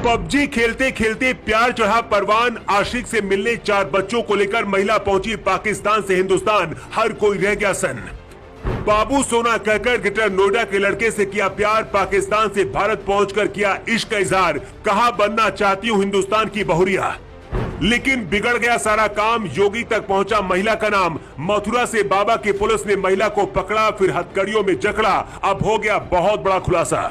PUBG खेलते खेलते प्यार चढ़ा परवान, आशिक से मिलने 4 बच्चों को लेकर महिला पहुंची पाकिस्तान से हिंदुस्तान, हर कोई रह गया सन। बाबू सोना कहकर ग्रेटर नोएडा के लड़के से किया प्यार, पाकिस्तान से भारत पहुंचकर किया इश्क का इजहार, कहा बनना चाहती हूं हिंदुस्तान की बहुरिया। लेकिन बिगड़ गया सारा काम, योगी तक पहुंचा महिला का नाम। मथुरा से बाबा की पुलिस ने महिला को पकड़ा, फिर हथकड़ियों में जकड़ा, अब हो गया बहुत बड़ा खुलासा।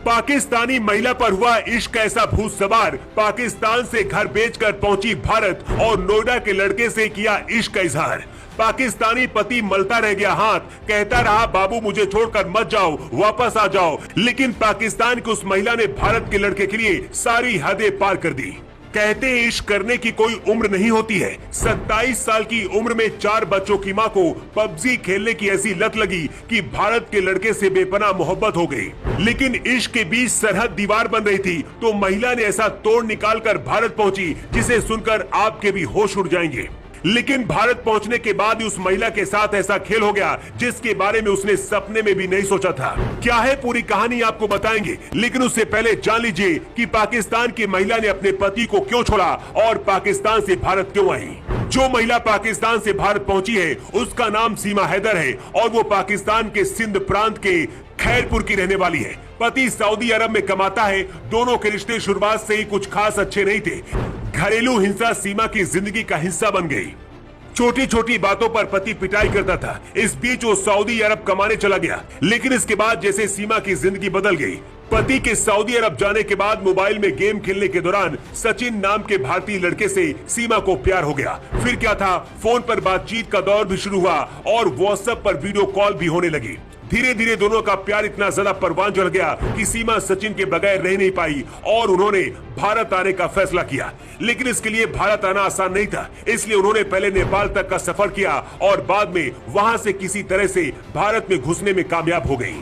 पाकिस्तानी महिला पर हुआ इश्क ऐसा भूत सवार, पाकिस्तान से घर बेचकर पहुंची भारत और नोएडा के लड़के से किया इश्क का इजहार। पाकिस्तानी पति मलता रह गया हाथ, कहता रहा बाबू मुझे छोड़कर मत जाओ, वापस आ जाओ। लेकिन पाकिस्तान की उस महिला ने भारत के लड़के के लिए सारी हदें पार कर दी। कहते इश्क करने की कोई उम्र नहीं होती है। 27 साल की उम्र में 4 बच्चों की मां को पबजी खेलने की ऐसी लत लगी कि भारत के लड़के से बेपनाह मोहब्बत हो गई। लेकिन इश्क के बीच सरहद दीवार बन रही थी तो महिला ने ऐसा तोड़ निकालकर भारत पहुंची जिसे सुनकर आपके भी होश उड़ जाएंगे। लेकिन भारत पहुंचने के बाद ही उस महिला के साथ ऐसा खेल हो गया जिसके बारे में उसने सपने में भी नहीं सोचा था। क्या है पूरी कहानी आपको बताएंगे, लेकिन उससे पहले जान लीजिए कि पाकिस्तान की महिला ने अपने पति को क्यों छोड़ा और पाकिस्तान से भारत क्यों आई। जो महिला पाकिस्तान से भारत पहुंची है उसका नाम सीमा हैदर है और वो पाकिस्तान के सिंध प्रांत के खैरपुर की रहने वाली है। पति सऊदी अरब में कमाता है। दोनों के रिश्ते शुरुआत से ही कुछ खास अच्छे नहीं थे। घरेलू हिंसा सीमा की जिंदगी का हिस्सा बन गई। छोटी छोटी बातों पर पति पिटाई करता था। इस बीच वो सऊदी अरब कमाने चला गया, लेकिन इसके बाद जैसे सीमा की जिंदगी बदल गई। पति के सऊदी अरब जाने के बाद मोबाइल में गेम खेलने के दौरान सचिन नाम के भारतीय लड़के से सीमा को प्यार हो गया। फिर क्या था, फोन पर बातचीत का दौर भी शुरू हुआ और व्हाट्सएप पर वीडियो कॉल भी होने लगी। धीरे धीरे दोनों का प्यार इतना ज्यादा परवान चढ़ गया कि सीमा सचिन के बगैर रह नहीं पाई और उन्होंने भारत आने का फैसला किया। लेकिन इसके लिए भारत आना आसान नहीं था, इसलिए उन्होंने पहले नेपाल तक का सफर किया और बाद में वहां से किसी तरह से भारत में घुसने में कामयाब हो गई।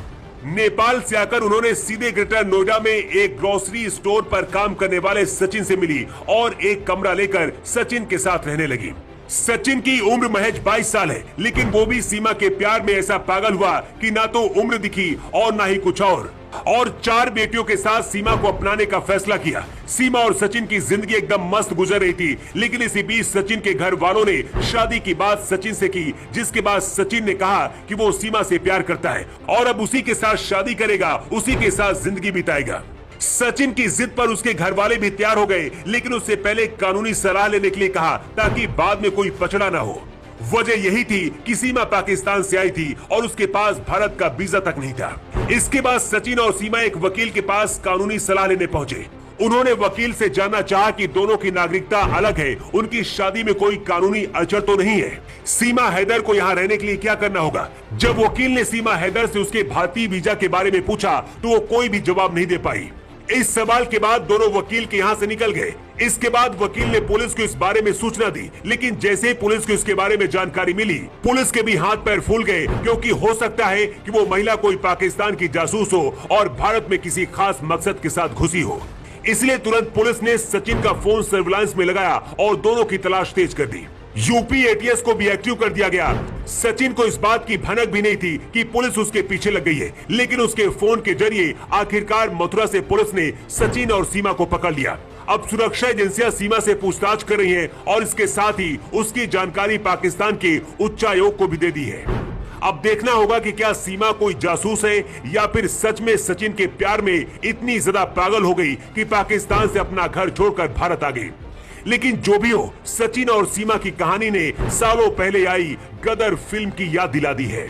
नेपाल से आकर उन्होंने सीधे ग्रेटर नोएडा में एक ग्रोसरी स्टोर पर काम करने वाले सचिन से मिली और एक कमरा लेकर सचिन के साथ रहने लगी। सचिन की उम्र महज 22 साल है, लेकिन वो भी सीमा के प्यार में ऐसा पागल हुआ कि ना तो उम्र दिखी और ना ही कुछ और 4 बेटियों के साथ सीमा को अपनाने का फैसला किया। सीमा और सचिन की जिंदगी एकदम मस्त गुजर रही थी, लेकिन इसी बीच सचिन के घर वालों ने शादी की बात सचिन से की, जिसके बाद सचिन ने कहा कि वो सीमा से प्यार करता है और अब उसी के साथ शादी करेगा, उसी के साथ जिंदगी बिताएगा। सचिन की जिद पर उसके घर वाले भी तैयार हो गए, लेकिन उससे पहले कानूनी सलाह लेने के लिए कहा ताकि बाद में कोई पछड़ा ना हो। वजह यही थी कि सीमा पाकिस्तान से आई थी और उसके पास भारत का वीजा तक नहीं था। इसके बाद सचिन और सीमा एक वकील के पास कानूनी सलाह लेने पहुंचे। उन्होंने वकील से जानना चाहा कि दोनों की नागरिकता अलग है, उनकी शादी में कोई कानूनी अड़चन तो नहीं है। सीमा हैदर को यहाँ रहने के लिए क्या करना होगा। जब वकील ने सीमा हैदर से उसके भारतीय वीजा के बारे में पूछा तो वो कोई भी जवाब नहीं दे पाई। इस सवाल के बाद दोनों वकील के यहाँ से निकल गए। इसके बाद वकील ने पुलिस को इस बारे में सूचना दी, लेकिन जैसे ही पुलिस को इसके बारे में जानकारी मिली, पुलिस के भी हाथ पैर फूल गए, क्योंकि हो सकता है कि वो महिला कोई पाकिस्तान की जासूस हो और भारत में किसी खास मकसद के साथ घुसी हो। इसलिए तुरंत पुलिस ने सचिन का फोन सर्विलांस में लगाया और दोनों की तलाश तेज कर दी। यूपी एटीएस को भी एक्टिव कर दिया गया। सचिन को इस बात की भनक भी नहीं थी कि पुलिस उसके पीछे लग गई है, लेकिन उसके फोन के जरिए आखिरकार मथुरा से पुलिस ने सचिन और सीमा को पकड़ लिया। अब सुरक्षा एजेंसियां सीमा से पूछताछ कर रही हैं और इसके साथ ही उसकी जानकारी पाकिस्तान के उच्चायोग को भी दे दी है। अब देखना होगा कि क्या सीमा कोई जासूस है या फिर सच में सचिन के प्यार में इतनी ज्यादा पागल हो गई कि पाकिस्तान से अपना घर छोड़कर भारत आ गई। लेकिन जो भी हो, सचिन और सीमा की कहानी ने सालों पहले आई गदर फिल्म की याद दिला दी है।